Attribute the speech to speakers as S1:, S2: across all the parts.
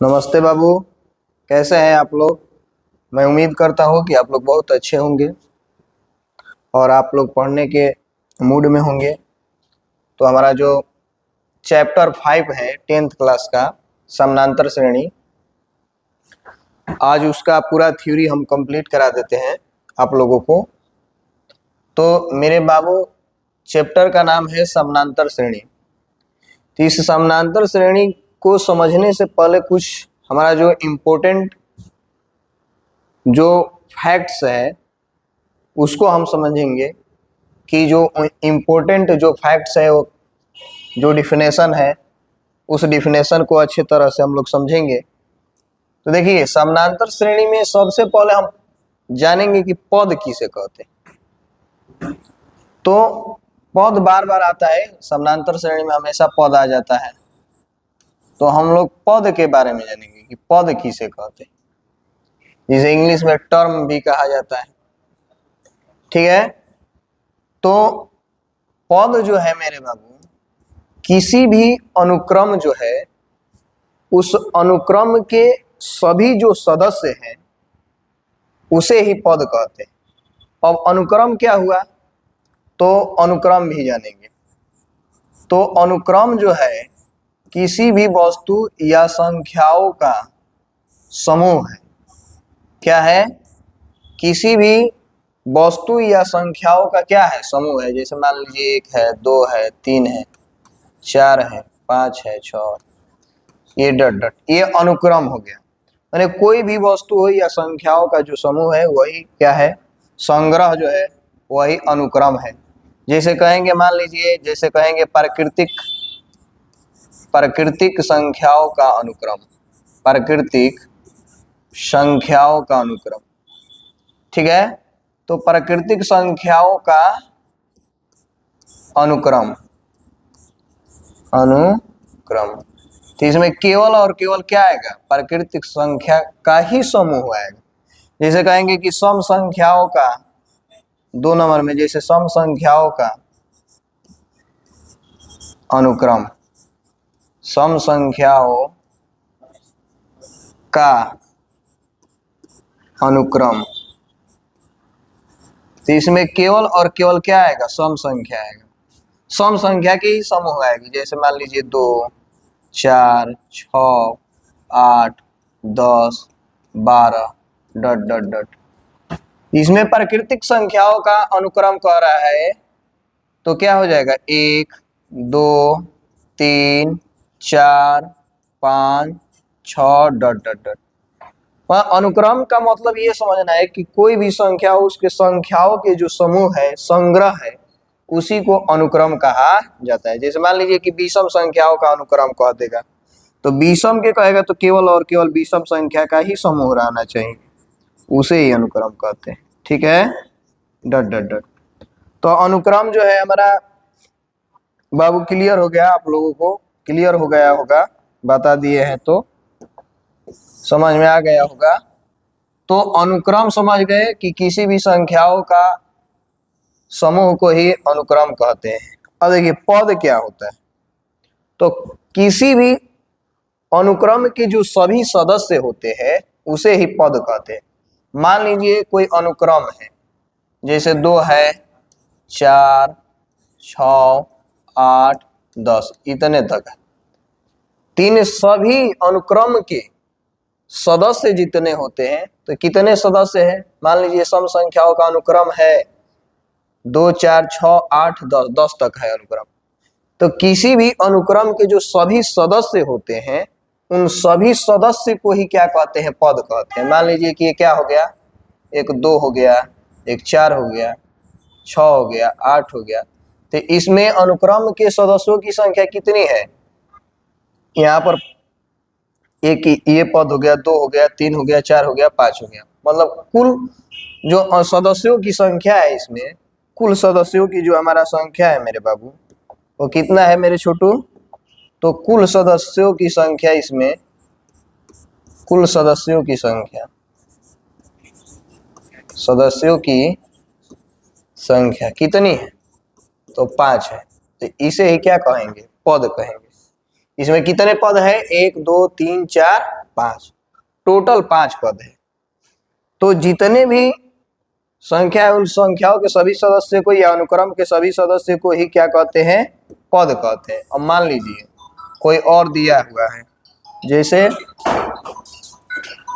S1: नमस्ते बाबू, कैसे हैं आप लोग। मैं उम्मीद करता हूँ कि आप लोग बहुत अच्छे होंगे और आप लोग पढ़ने के मूड में होंगे। तो हमारा जो चैप्टर 5 है 10th क्लास का समानांतर श्रेणी, आज उसका पूरा थ्योरी हम कंप्लीट करा देते हैं आप लोगों को। तो मेरे बाबू, चैप्टर का नाम है समानांतर श्रेणी। तो इस समानांतर श्रेणी को समझने से पहले कुछ हमारा जो इम्पोर्टेंट जो फैक्ट्स है उसको हम समझेंगे कि जो इम्पोर्टेंट जो फैक्ट्स है वो जो डिफिनेशन है उस डिफिनेशन को अच्छी तरह से हम लोग समझेंगे। तो देखिए, समानांतर श्रेणी में सबसे पहले हम जानेंगे कि पद किसे कहते हैं। तो पद बार बार आता है, समानांतर श्रेणी में हमेशा पद आ जाता है। तो हम लोग पद के बारे में जानेंगे कि पद किसे कहते हैं, जिसे इंग्लिश में टर्म भी कहा जाता है। ठीक है। तो पद जो है मेरे बाबू, किसी भी अनुक्रम जो है उस अनुक्रम के सभी जो सदस्य हैं उसे ही पद कहते हैं। अब अनुक्रम क्या हुआ, तो अनुक्रम भी जानेंगे। तो अनुक्रम जो है किसी भी वस्तु या संख्याओं का समूह है। क्या है? किसी भी वस्तु या संख्याओं का क्या है? समूह है। जैसे मान लीजिए 1 है, 2 है, 3 है, 4 है, 5 है, 6, ये डट डट, ये अनुक्रम हो गया। यानी कोई भी वस्तु हो या संख्याओं का जो समूह है वही क्या है? संग्रह जो है वही अनुक्रम है। जैसे कहेंगे, मान लीजिए जैसे कहेंगे प्राकृतिक संख्याओं का अनुक्रम, प्राकृतिक संख्याओं का अनुक्रम। ठीक है। तो प्राकृतिक संख्याओं का अनुक्रम तो इसमें केवल और केवल क्या आएगा? प्राकृतिक संख्या का ही समूह आएगा। जैसे कहेंगे कि सम संख्याओं का 2 नंबर में, जैसे सम संख्याओं का अनुक्रम, सम संख्याओं का अनुक्रम, तो इसमें केवल और केवल क्या आएगा? सम संख्या आएगा। सम संख्या के ही समूह आएगी। जैसे मान लीजिए 2, 4, 6, 8, 10, 12 डट डट डट। इसमें प्राकृतिक संख्याओं का अनुक्रम कह रहा है तो क्या हो जाएगा? 1, 2, 3, 4, 5, 6 डट डट डट। अनुक्रम का मतलब ये समझना है कि कोई भी संख्या हो, उसके संख्याओं के जो समूह है, संग्रह है, उसी को अनुक्रम कहा जाता है। जैसे मान लीजिए कि विषम संख्याओं का अनुक्रम कह देगा, तो विषम के कहेगा तो केवल और केवल विषम संख्या का ही समूह रहना चाहिए, उसे ही अनुक्रम कहते हैं। ठीक है, डट डट डट। तो अनुक्रम जो है हमारा बाबू क्लियर हो गया, आप लोगों को क्लियर हो गया होगा, बता दिए हैं तो समझ में आ गया होगा। तो अनुक्रम समझ गए कि किसी भी संख्याओं का समूह को ही अनुक्रम कहते हैं। अब देखिए पद क्या होता है। तो किसी भी अनुक्रम के जो सभी सदस्य होते हैं उसे ही पद कहते हैं। मान लीजिए कोई अनुक्रम है, जैसे 2 है, 4, 6, 8, 10 इतने तक है। तीन सभी अनुक्रम के सदस्य जितने होते हैं, तो कितने सदस्य हैं? मान लीजिए सम संख्याओं का अनुक्रम है 2, 4, 6, 8, 10, 10 तक है अनुक्रम। तो किसी भी अनुक्रम के जो सभी सदस्य होते हैं उन सभी सदस्य को ही क्या कहते हैं? पद कहते हैं। मान लीजिए कि ये क्या हो गया? एक 2 हो गया, एक 4 हो गया, 6 हो गया, 8 हो गया। तो इसमें अनुक्रम के सदस्यों की संख्या कितनी है? यहाँ पर एक ये पद हो गया, 2 हो गया, 3 हो गया, 4 हो गया, 5 हो गया। मतलब कुल जो सदस्यों की संख्या है, इसमें कुल सदस्यों की जो हमारा संख्या है मेरे बाबू, वो कितना है मेरे छोटू? तो कुल सदस्यों की संख्या, इसमें कुल सदस्यों की संख्या, सदस्यों की संख्या कितनी है? तो 5 है। तो इसे ही क्या कहेंगे? पद कहेंगे। इसमें कितने पद है? 1, 2, 3, 4, 5, टोटल 5 पद है। तो जितने भी संख्या है उन संख्याओं के सभी सदस्य को या अनुक्रम के सभी सदस्य को ही क्या कहते हैं, पद कहते हैं। अब मान लीजिए कोई और दिया हुआ है, जैसे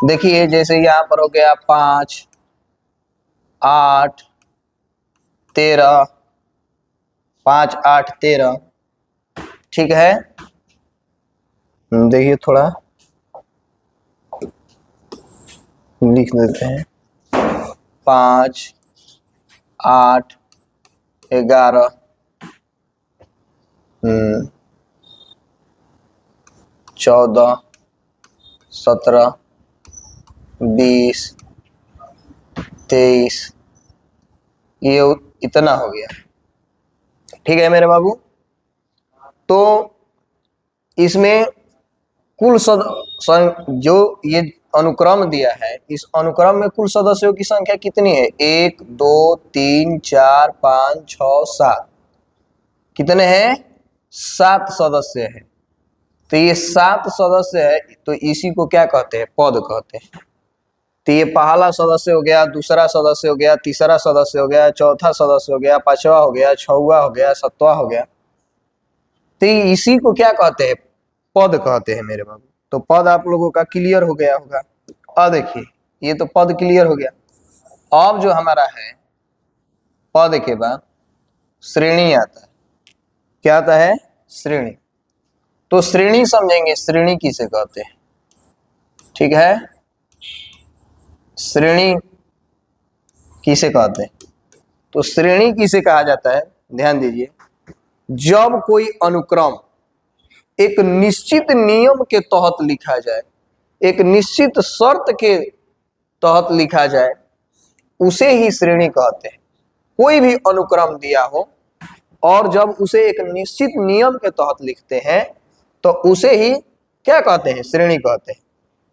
S1: देखिए जैसे यहाँ पर हो गया 5, 8, 13, 5, 8, 13, ठीक है। देखिए थोड़ा लिख देते हैं, 5, 8, 11, 14, 17, 20, 23, ये इतना हो गया, ठीक है मेरे बाबू। तो इसमें कुल जो ये अनुक्रम दिया है, इस अनुक्रम में कुल सदस्यों की संख्या कितनी है, 1, 2, 3, 4, 5, 6, 7, कितने हैं, 7 सदस्य है। तो ये 7 सदस्य है, तो इसी को क्या कहते हैं, पद कहते हैं। तो ये पहला सदस्य हो गया, दूसरा सदस्य हो गया, तीसरा सदस्य हो गया, चौथा सदस्य हो गया, पांचवा हो गया, छठवां हो गया, सातवां हो गया। तो इसी को क्या कहते हैं, पद कहते हैं मेरे बाबू। तो पद आप लोगों का क्लियर हो गया होगा। अब देखिए ये तो पद क्लियर हो गया। अब जो हमारा है पद के बाद श्रेणी आता है। क्या आता है, श्रेणी। तो श्रेणी समझेंगे, श्रेणी किसे कहते हैं, ठीक है। श्रेणी किसे कहते हैं, तो श्रेणी किसे कहा जाता है, ध्यान दीजिए। जब कोई अनुक्रम एक निश्चित नियम के तहत लिखा जाए, एक निश्चित शर्त के तहत लिखा जाए, उसे ही श्रेणी कहते हैं। कोई भी अनुक्रम दिया हो और जब उसे एक निश्चित नियम के तहत लिखते हैं तो उसे ही क्या कहते हैं, श्रेणी कहते हैं।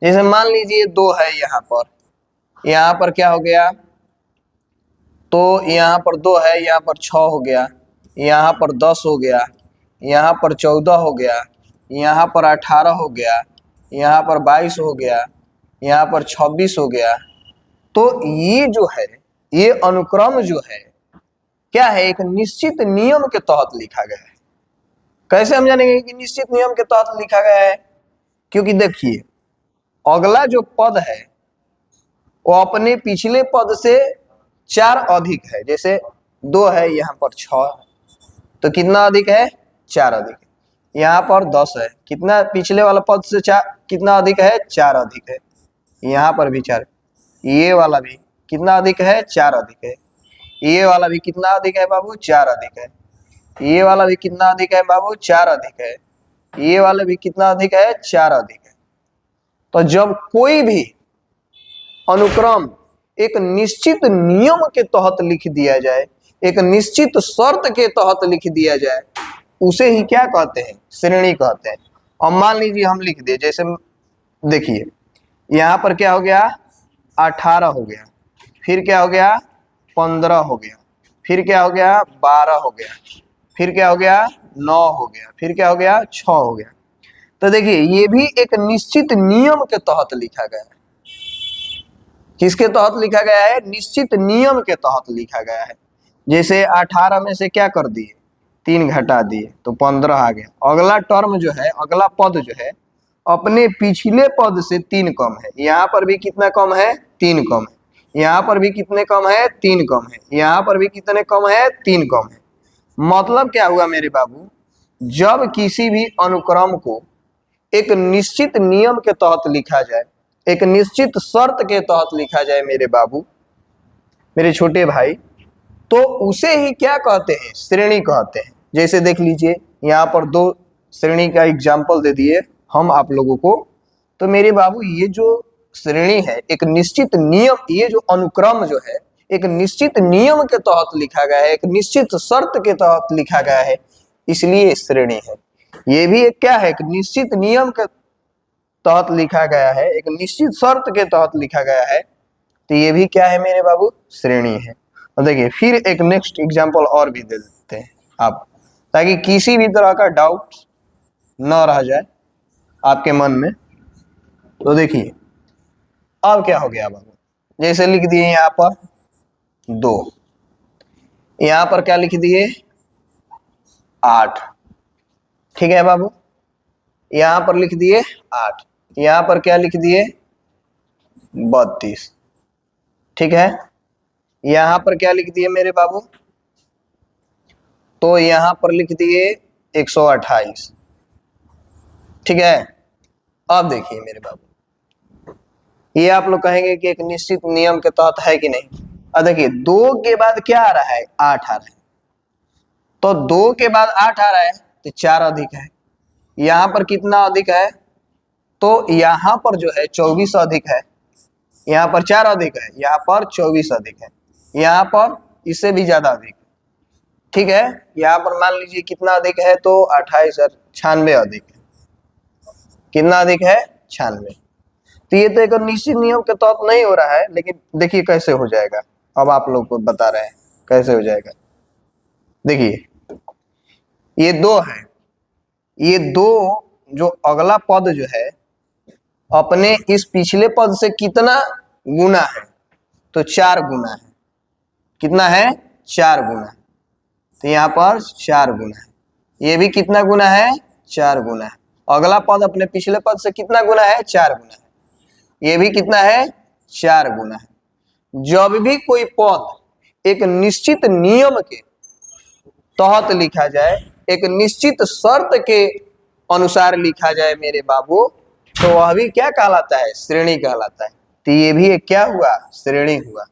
S1: जैसे मान लीजिए 2 है, यहाँ पर क्या हो गया, तो यहाँ पर 2 है, यहाँ पर 6 हो गया, यहाँ पर 10 हो गया, यहाँ पर 14 हो गया, यहाँ पर 18 हो गया, यहाँ पर 22 हो गया, यहाँ पर 26 हो गया। तो ये जो है, ये अनुक्रम जो है क्या है, एक निश्चित नियम के तहत लिखा गया है। कैसे हम जानेंगे कि निश्चित नियम के तहत लिखा गया है, क्योंकि देखिए अगला जो पद है वो अपने पिछले पद से 4 अधिक है। जैसे 2 है, यहाँ पर 6, तो कितना अधिक है, 4 अधिक है। यहाँ पर 10 है, कितना पिछले वाला पद से 4 कितना अधिक है, 4 अधिक है। यहाँ पर भी 4, ये वाला भी कितना अधिक है, 4 अधिक है। ये वाला भी कितना अधिक है बाबू, 4 अधिक है। ये वाला भी कितना अधिक है बाबू, 4 अधिक है। ये वाला भी कितना अधिक है, 4 अधिक है। तो जब कोई भी अनुक्रम एक निश्चित नियम के तहत लिख दिया जाए, एक निश्चित शर्त के तहत लिख दिया जाए, उसे ही क्या कहते हैं, श्रेणी कहते हैं। और मान लीजिए हम लिख दिए, जैसे देखिए यहाँ पर क्या हो गया, 18 हो गया, फिर क्या हो गया, 15 हो गया, फिर क्या हो गया, 12 हो गया, फिर क्या हो गया, 9 हो गया, फिर क्या हो गया, 6 हो गया। तो देखिए ये भी एक निश्चित नियम के तहत लिखा गया है। किसके तहत लिखा गया है, निश्चित नियम के तहत लिखा गया है। जैसे 18 में से क्या कर दिए, 3 घटा दिए तो 15 आ गया। अगला टर्म जो है, अगला पद जो है अपने पिछले पद से 3 कम है। यहाँ पर भी कितना कम है, 3 कम है। यहाँ पर भी कितने कम है, 3 कम है। यहाँ पर भी कितने कम है, 3 कम है। मतलब क्या हुआ मेरे बाबू, जब किसी भी अनुक्रम को एक निश्चित नियम के तहत लिखा जाए, एक निश्चित शर्त के तहत लिखा जाए मेरे बाबू, मेरे छोटे भाई, तो उसे ही क्या कहते हैं, श्रेणी कहते हैं। जैसे देख लीजिए यहाँ पर 2 श्रेणी का एग्जाम्पल दे दिए हम आप लोगों को। तो मेरे बाबू ये जो श्रेणी है, एक निश्चित नियम, ये जो अनुक्रम जो है एक निश्चित नियम के तहत लिखा गया है, एक निश्चित शर्त के तहत लिखा गया है, इसलिए श्रेणी है। ये भी एक क्या है, एक निश्चित नियम के तहत लिखा गया है, एक निश्चित शर्त के तहत लिखा गया है। तो ये भी क्या है मेरे बाबू, श्रेणी है। और देखिए फिर एक नेक्स्ट एग्जांपल और भी दे देते हैं आप, ताकि किसी भी तरह का डाउट न रह जाए आपके मन में। तो देखिए अब क्या हो गया बाबू, जैसे लिख दिए यहाँ पर 2, यहाँ पर क्या लिख दिए 8, ठीक है बाबू, यहाँ पर लिख दिए 8, यहाँ पर क्या लिख दिए 32, ठीक है, यहाँ पर क्या लिख दिए मेरे बाबू, तो यहाँ पर लिख दिए 128, ठीक है। अब देखिए मेरे बाबू, ये आप लोग कहेंगे कि एक निश्चित नियम के तहत है कि नहीं। अब देखिए 2 के बाद क्या आ रहा है 8 आ रहा है, तो 2 के बाद 8 आ रहा है तो 4 अधिक है, यहाँ पर कितना अधिक है, तो यहाँ पर जो है 24 अधिक है, यहाँ पर 4 अधिक है, यहाँ पर 24 अधिक है, यहाँ पर इससे भी ज्यादा अधिक है, ठीक है। यहाँ पर मान लीजिए कितना अधिक है, तो 28 और 96 अधिक है, कितना अधिक है 96। तो ये तो एक निश्चित नियम के तहत नहीं हो रहा है, लेकिन देखिए कैसे हो जाएगा, अब आप लोग को बता रहे हैं कैसे हो जाएगा। देखिए ये 2 है, ये 2 जो अगला पद जो है अपने इस पिछले पद से कितना गुना है, तो 4 गुना है, कितना है 4 गुना है, तो यहाँ पर 4 गुना है, ये भी कितना गुना है 4 गुना है, अगला पद अपने पिछले पद से कितना गुना है 4 गुना है, ये भी कितना है 4 गुना है। जब भी कोई पद एक निश्चित नियम के तहत लिखा जाए, एक निश्चित शर्त के अनुसार लिखा जाए मेरे बाबू, तो वह भी क्या कहलाता है, श्रेणी कहलाता है। तो ये भी एक क्या हुआ, श्रेणी हुआ।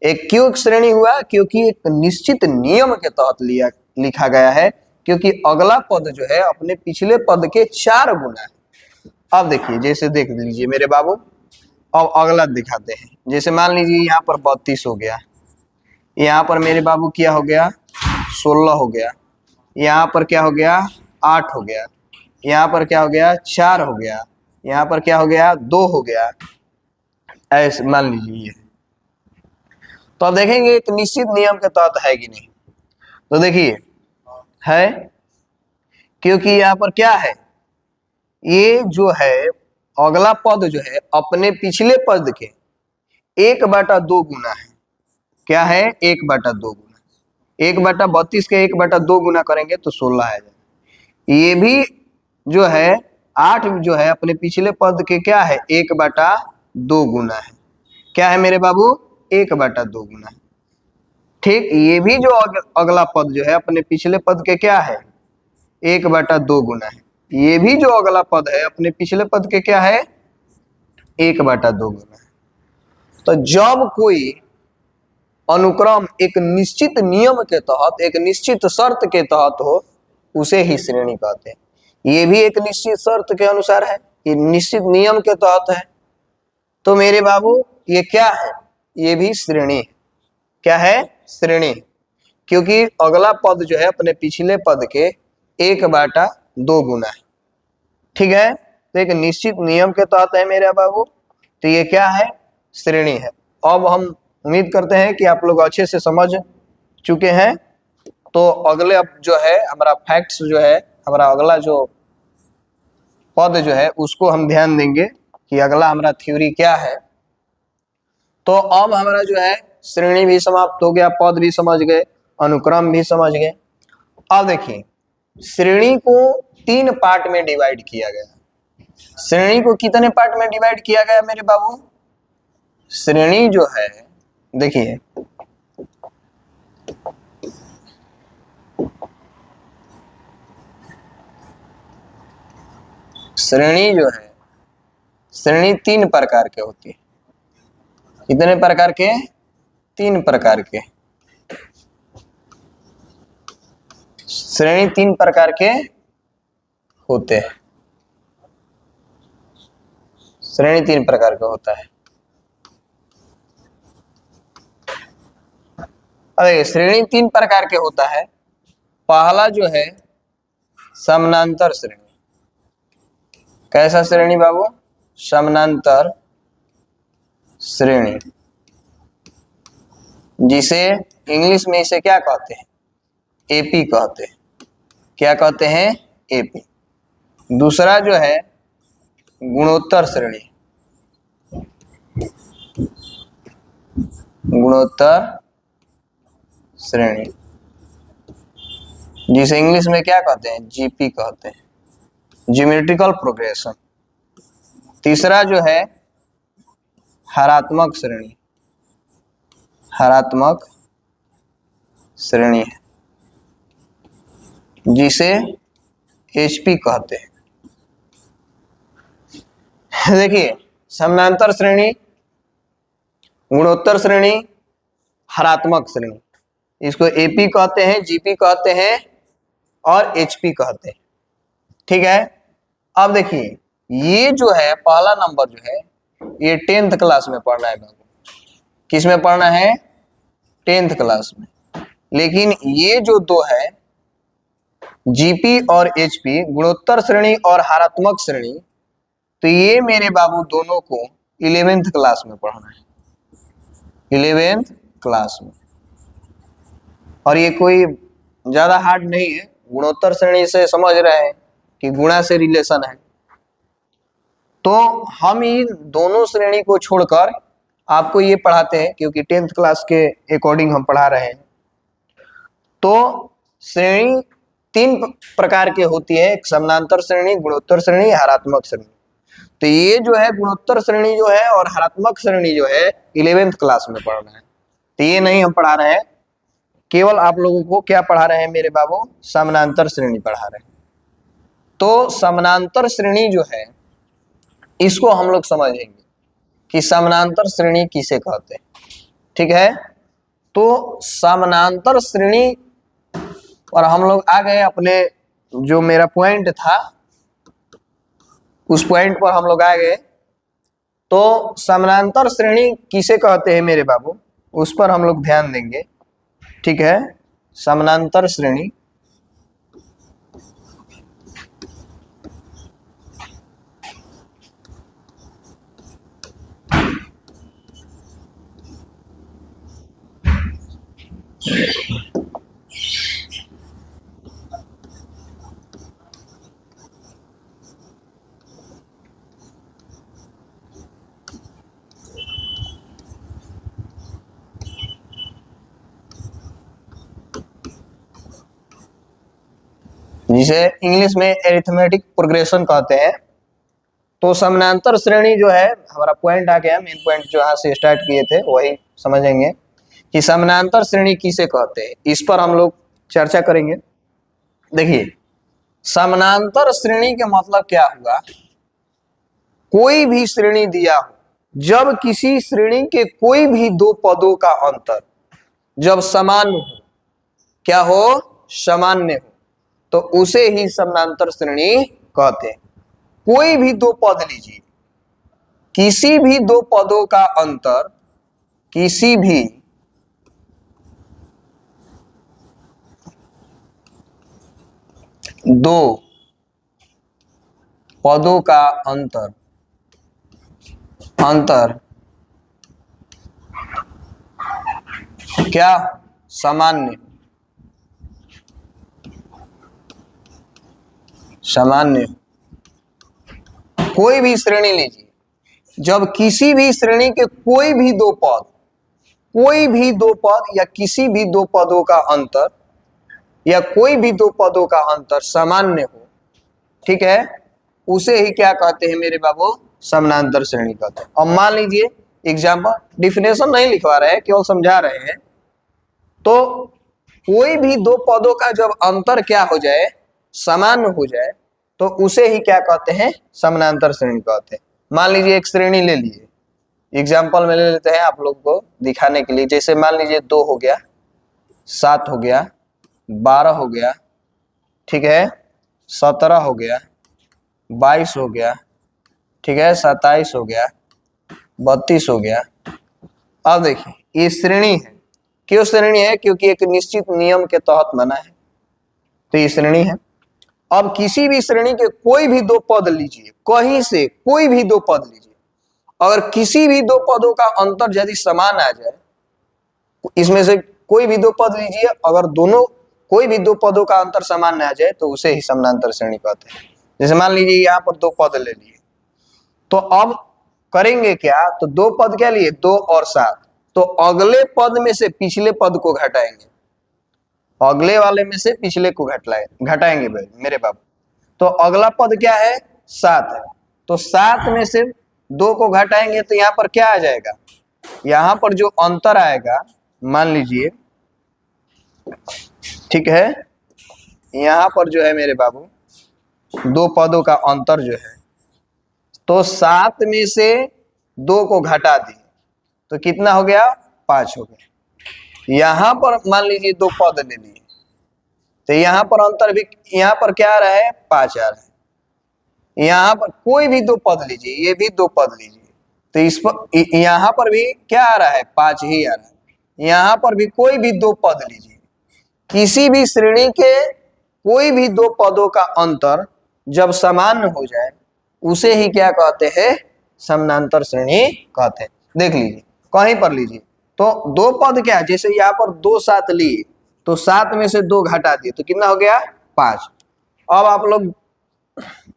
S1: एक क्यों श्रेणी हुआ, क्योंकि एक निश्चित नियम के तहत लिखा गया है, क्योंकि अगला पद जो है अपने पिछले पद के 4 गुना है। अब देखिए जैसे देख लीजिए मेरे बाबू, अब अगला दिखाते हैं। जैसे मान लीजिए यहाँ पर 32 हो गया, यहाँ पर मेरे बाबू क्या हो गया 16 हो गया, यहाँ पर क्या हो गया 8 हो गया, यहाँ पर क्या हो गया 4 हो गया, यहाँ पर क्या हो गया 2 हो गया, ऐसे मान लीजिए। तो अब देखेंगे एक निश्चित नियम के तहत है कि नहीं। तो देखिए है, क्योंकि यहाँ पर क्या है, ये जो है अगला पद जो है अपने पिछले पद के 1/2 गुना है। क्या है 1/2 गुना, 1/32 के 1/2 गुना करेंगे तो 16 आ जाएगा। ये भी जो है 8 जो है अपने पिछले पद के क्या है 1/2 गुना है। क्या है मेरे बाबू 1/2 गुना है, ठीक। ये भी जो अगला पद जो है अपने पिछले पद के क्या है 1/2 गुना है, ये भी जो अगला पद है अपने पिछले पद के क्या है 1/2 गुना है। तो जब कोई अनुक्रम एक निश्चित नियम के तहत, एक निश्चित शर्त के तहत हो, उसे ही श्रेणी कहते हैं। ये भी एक निश्चित शर्त के अनुसार है, ये निश्चित नियम के तहत है। तो मेरे बाबू ये क्या है, ये भी श्रेणी है। क्या है श्रेणी, क्योंकि अगला पद जो है अपने पिछले पद के 1/2 गुना है, ठीक है। तो एक निश्चित नियम के तहत है मेरे बाबू, तो ये क्या है श्रेणी है। अब हम उम्मीद करते हैं कि आप लोग अच्छे से समझ चुके हैं। तो अगले अब जो है हमारा फैक्ट्स जो है, हमारा अगला जो पद जो है उसको हम ध्यान देंगे कि अगला हमारा थ्योरी क्या है। तो अब हमारा जो है श्रेणी भी समाप्त हो गया, पद भी समझ गए, अनुक्रम भी समझ गए। अब देखिए श्रेणी को 3 पार्ट में डिवाइड किया गया। श्रेणी को कितने पार्ट में डिवाइड किया गया मेरे बाबू, श्रेणी जो है देखिए श्रेणी जो है, श्रेणी 3 प्रकार के होती है। कितने प्रकार के, 3 प्रकार के। श्रेणी 3 प्रकार के होते हैं, श्रेणी 3 प्रकार का होता है। अरे श्रेणी 3 प्रकार के होता है। पहला जो है समानांतर श्रेणी। कैसा श्रेणी बाबू, समानांतर श्रेणी, जिसे इंग्लिश में इसे क्या कहते हैं, एपी कहते हैं। क्या कहते हैं, एपी। दूसरा जो है गुणोत्तर श्रेणी। गुणोत्तर श्रेणी, जिसे इंग्लिश में क्या कहते हैं, जीपी कहते हैं, ज्योमेट्रिकल प्रोग्रेशन। तीसरा जो है हरात्मक श्रेणी, हरात्मक श्रेणी है, जिसे एचपी कहते हैं। देखिए, समानांतर श्रेणी, गुणोत्तर श्रेणी, हरात्मक श्रेणी, इसको एपी कहते हैं, जीपी कहते हैं और एचपी कहते हैं। ठीक है। अब देखिए, ये जो है पहला नंबर जो है ये 10th क्लास में पढ़ना है बाबू। किस में पढ़ना है? 10th क्लास में। लेकिन ये जो दो है जीपी और एचपी, गुणोत्तर श्रेणी और हरात्मक श्रेणी, तो ये मेरे बाबू दोनों को 11th क्लास में पढ़ना है, 11th क्लास में। और ये कोई ज्यादा हार्ड नहीं है, गुणोत्तर श्रेणी से समझ रहे हैं कि गुणा से रिलेशन है, तो हम इन दोनों श्रेणी को छोड़कर आपको ये पढ़ाते हैं क्योंकि 10th क्लास के अकॉर्डिंग हम पढ़ा रहे हैं। तो श्रेणी 3 प्रकार के होती है, एक समानांतर श्रेणी, गुणोत्तर श्रेणी, हरात्मक श्रेणी। तो ये जो है गुणोत्तर श्रेणी जो है और हरात्मक श्रेणी जो है 11th क्लास में पढ़ना है। तो ये नहीं हम पढ़ा रहे हैं, केवल आप लोगों को क्या पढ़ा रहे हैं मेरे बाबू, समानांतर श्रेणी पढ़ा रहे हैं। तो समानांतर श्रेणी जो है इसको हम लोग समझेंगे कि समानांतर श्रेणी किसे कहते हैं। ठीक है। तो समानांतर श्रेणी और हम लोग आ गए अपने, जो मेरा पॉइंट था उस पॉइंट पर हम लोग आ गए। तो समानांतर श्रेणी किसे कहते हैं मेरे बाबू, उस पर हम लोग ध्यान देंगे। ठीक है। समानांतर श्रेणी जिसे इंग्लिश में एरिथमेटिक प्रोग्रेशन कहते हैं। तो समानांतर श्रेणी जो है, हमारा पॉइंट आ गया, मेन पॉइंट जो यहाँ से स्टार्ट किए थे वही समझेंगे कि समानांतर श्रेणी किसे कहते हैं, इस पर हम लोग चर्चा करेंगे। देखिए, समानांतर श्रेणी का मतलब क्या हुआ, कोई भी श्रेणी दिया हो, जब किसी श्रेणी के कोई भी दो पदों का अंतर जब सामान्य हो, क्या हो, सामान्य हो, तो उसे ही समानांतर श्रेणी कहते हैं। कोई भी दो पद लीजिए, किसी भी दो पदों का अंतर, किसी भी दो पदों का अंतर क्या, सामान्य, सामान्य। कोई भी श्रेणी लीजिए, जब किसी भी श्रेणी के कोई भी दो पद, कोई भी दो पद या किसी भी दो पदों का अंतर या कोई भी दो पदों का अंतर सामान्य हो, ठीक है, उसे ही क्या कहते हैं मेरे बाबू, समानांतर श्रेणी कहते हैं। अब मान लीजिए एग्जाम्पल, डिफिनेशन नहीं लिखवा रहे हैं, केवल समझा रहे हैं। तो कोई भी दो पदों का जब अंतर क्या हो जाए, समान हो जाए, तो उसे ही क्या कहते हैं, समानांतर श्रेणी कहते हैं। मान लीजिए एक श्रेणी ले लिए, एग्जाम्पल में ले लेते हैं आप लोग को दिखाने के लिए। जैसे मान लीजिए 2 हो गया, 7 हो गया, 12 हो गया, ठीक है, 17 हो गया, 22 हो गया, ठीक है, 27 हो गया, 32 हो गया। अब देखिए ये श्रेणी है, क्यों श्रेणी है, क्योंकि एक निश्चित नियम के तहत बना है, तो ये श्रेणी है। अब किसी भी श्रेणी के कोई भी दो पद लीजिए, कहीं से कोई भी दो पद लीजिए, अगर किसी भी दो पदों का अंतर यदि समान आ जाए, इसमें से कोई भी दो पद लीजिए, अगर दोनों कोई भी दो पदों का अंतर समान आ जाए तो उसे ही समानांतर श्रेणी कहते हैं। जैसे मान लीजिए यहाँ पर दो पद ले लिए, तो अब करेंगे क्या, तो दो पद क्या लिए, 2 और 7, तो अगले पद में से पिछले पद को घटाएंगे, अगले वाले में से पिछले को घटाएंगे मेरे बाबू। तो अगला पद क्या है, 7 है, तो 7 में से 2 को घटाएंगे तो यहाँ पर क्या आ जाएगा, यहाँ पर जो अंतर आएगा, मान लीजिए, ठीक है, यहाँ पर जो है मेरे बाबू 2 पदों का अंतर जो है, तो 7 में से 2 को घटा दिए तो कितना हो गया, 5 हो गया। यहां पर मान लीजिए 2 पद ले लिए, तो यहां पर अंतर भी, यहां पर क्या आ रहा है, 5 आ रहा है। यहां पर कोई भी 2 पद लीजिए, ये भी 2 पद लीजिए, तो इस पर यहां पर भी क्या आ रहा है, 5 ही आ रहा है। यहां पर भी कोई भी 2 पद लीजिए, किसी भी श्रेणी के कोई भी 2 पदों का अंतर जब समान हो जाए उसे ही क्या कहते हैं, समानांतर श्रेणी कहते हैं। देख लीजिए, कहीं पर लीजिए, तो 2 पद क्या है, जैसे यहाँ पर 2 7 लिए, तो 7 में से 2 घटा दिए तो कितना हो गया, 5। अब आप लोग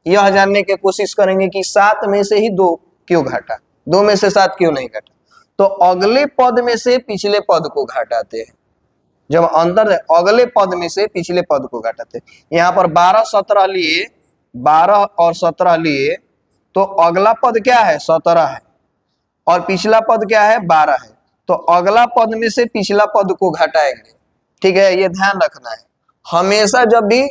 S1: यह जानने की कोशिश करेंगे कि 7 में से ही 2 क्यों घटा, 2 में से 7 क्यों नहीं घटा, तो अगले पद में से पिछले पद को घटाते हैं। जब अंतर है, अगले पद में से पिछले पद को घटाते हैं। यहाँ पर 12 17 लिए, 12 और 17 लिए, तो अगला पद क्या है, 17 है, और पिछला पद क्या है, 12 है, तो अगला पद में से पिछला पद को घटाएंगे। ठीक है, ये ध्यान रखना है, हमेशा जब भी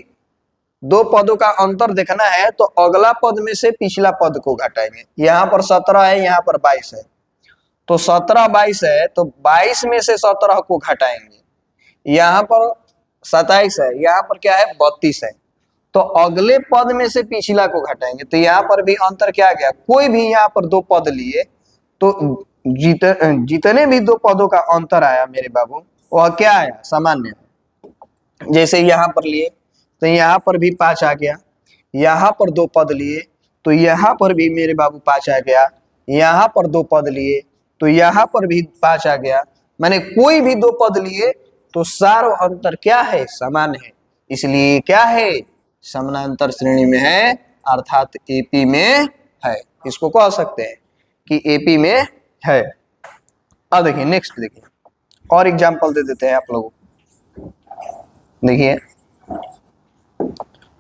S1: 2 पदों का अंतर देखना है तो अगला पद में से पिछला पद को घटाएंगे। यहाँ पर 17 है, यहाँ पर 22 है, तो 17 22 है, तो 22 में से 17 को घटाएंगे। यहाँ पर 27 है, यहाँ पर क्या है, 32 है, तो अगले पद में से पिछला को घटाएंगे। तो यहाँ पर भी अंतर क्या गया, कोई भी यहाँ पर 2 पद लिए तो जितने भी 2 पदों का अंतर आया मेरे बाबू, वह क्या आया, सामान्य। जैसे यहाँ पर लिए तो यहाँ पर भी 5 आ गया, यहाँ पर 2 पद लिए तो यहाँ पर भी मेरे बाबू 5 आ गया, यहाँ पर 2 पद लिए तो यहाँ पर भी 5 आ गया। मैंने कोई भी 2 पद लिए तो सारो अंतर क्या है, समान है, इसलिए क्या है, समानांतर श्रेणी में है, अर्थात एपी में है। इसको कह सकते हैं कि एपी में है। अब देखिए नेक्स्ट, देखिए और एग्जांपल दे देते हैं आप लोगों को। देखिए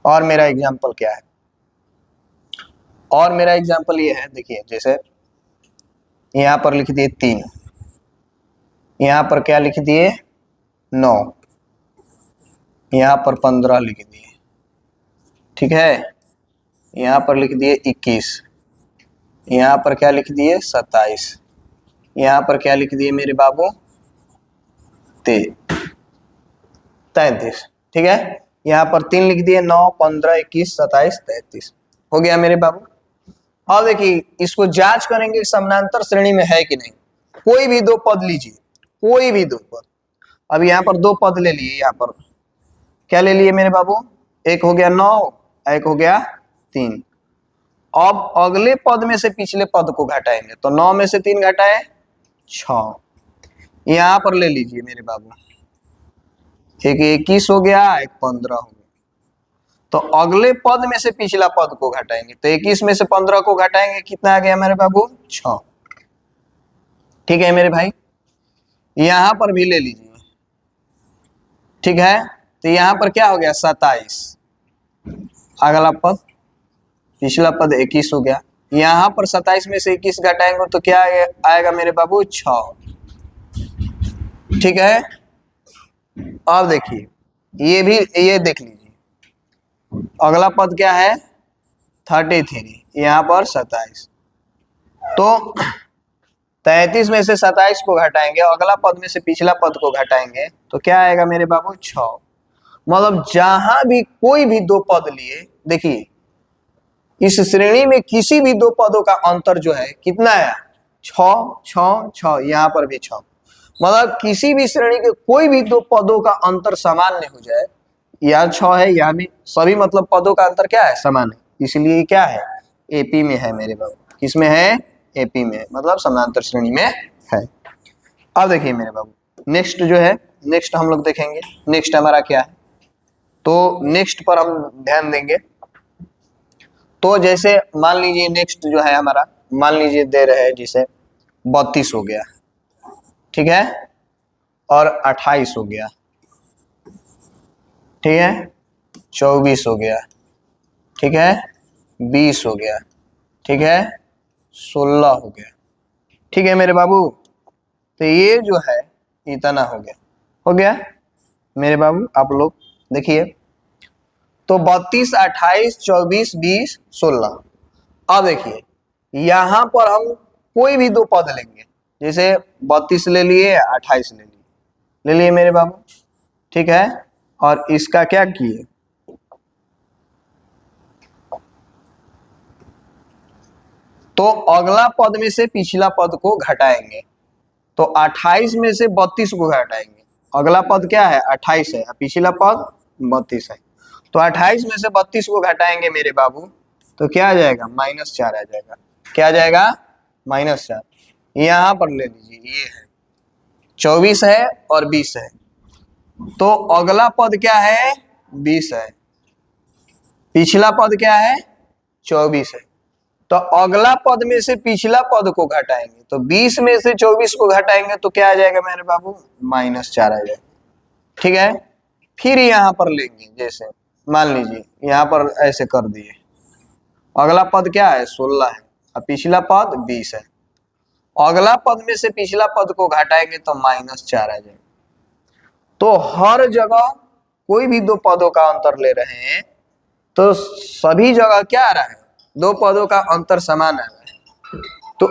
S1: और मेरा एग्जांपल क्या है, और मेरा एग्जांपल ये है, देखिए जैसे यहाँ पर लिख दिए 3, यहाँ पर क्या लिख दिए 9, यहाँ पर 15 लिख दिए, ठीक है, यहाँ पर लिख दिए 21, यहाँ पर क्या लिख दिए 27, यहाँ पर क्या लिख दिए मेरे बाबू 33, ठीक है, यहाँ पर 3 लिख दिए, 9 15 21 27 33 हो गया मेरे बाबू। अब देखिए इसको जांच करेंगे समानांतर श्रेणी में है कि नहीं। कोई भी 2 पद लीजिए, कोई भी 2 पद, अब यहाँ पर 2 पद ले लिए, यहाँ पर क्या ले लिए मेरे बाबू, एक हो गया 9, एक हो गया 3। अब अगले पद में से पिछले पद को घटाएंगे, तो 9 में से 3 घटाए 6, यहाँ पर ले लीजिए मेरे बाबू, एक 21 हो गया, एक 15 हो गया, तो अगले पद में से पिछला पद को घटाएंगे, तो 21 में से 15 को घटाएंगे, कितना आ गया मेरे बाबू 6। ठीक है मेरे भाई, यहां पर भी ले लीजिए, ठीक है, तो यहां पर क्या हो गया 27, अगला पद पिछला पद 21 हो गया, यहां पर 27 में से 21 घटाएंगे तो क्या आएगा मेरे बाबू 6। ठीक है, अब देखिए ये भी, ये देख लीजिए, अगला पद क्या है 33, यहाँ पर 27, तो 33 में से 27 को घटाएंगे, अगला पद में से पिछला पद को घटाएंगे तो क्या आएगा मेरे बाबू 6। मतलब जहां भी कोई भी 2 पद लिए, देखिए इस श्रेणी में किसी भी 2 पदों का अंतर जो है कितना आया 6 6 6, यहाँ पर भी 6। मतलब किसी भी श्रेणी के कोई भी 2 पदों का अंतर सामान्य हो जाए, यहाँ 6 है, यहाँ भी, सभी मतलब पदों का अंतर क्या है, समान है, इसलिए क्या है एपी में है मेरे बाबू। किसमें है, एपी में है, मतलब समानांतर श्रेणी में है। अब देखिए मेरे बाबू नेक्स्ट जो है, नेक्स्ट हम लोग देखेंगे, नेक्स्ट हमारा क्या है, तो नेक्स्ट पर हम ध्यान देंगे। तो जैसे मान लीजिए नेक्स्ट जो है हमारा मान लीजिए दे रहे हैं जिसे 32 हो गया, ठीक है, और 28 हो गया, ठीक है, 24 हो गया, ठीक है, 20 हो गया, ठीक है, 16 हो गया, ठीक है मेरे बाबू। तो ये जो है इतना हो गया, हो गया मेरे बाबू। आप लोग देखिए, तो 32, 28, 24, 20, 16। अब देखिए यहां पर हम कोई भी दो पद लेंगे, जैसे 32 ले लिए, 28 ले लिए मेरे बाबू, ठीक है, और इसका क्या किए, तो अगला पद में से पिछला पद को घटाएंगे। तो 28 में से 32 को घटाएंगे, अगला पद क्या है 28 है, पिछला पद 32 है, तो 28 में से 32 को घटाएंगे मेरे बाबू, तो क्या आ जाएगा -4 आ जाएगा। क्या आ जाएगा -4। यहां पर ले लीजिए, ये है 24 है और 20 है, तो अगला पद क्या है 20 है, पिछला पद क्या है 24 है, तो अगला पद में से पिछला पद को घटाएंगे, तो 20 में से 24 को घटाएंगे तो क्या आ जाएगा मेरे बाबू -4 आ जाएगा, ठीक है। फिर यहां पर लेंगे, जैसे मान लीजिए यहां पर ऐसे कर दिए, अगला पद क्या है 16 है और पिछला पद 20 है, अगला पद में से पिछला पद को घटाएंगे तो -4 आ जाएगा। तो हर जगह कोई भी दो पदों का अंतर ले रहे हैं तो सभी जगह क्या आ रहा है, दो पदों का अंतर समान आ रहा है। तो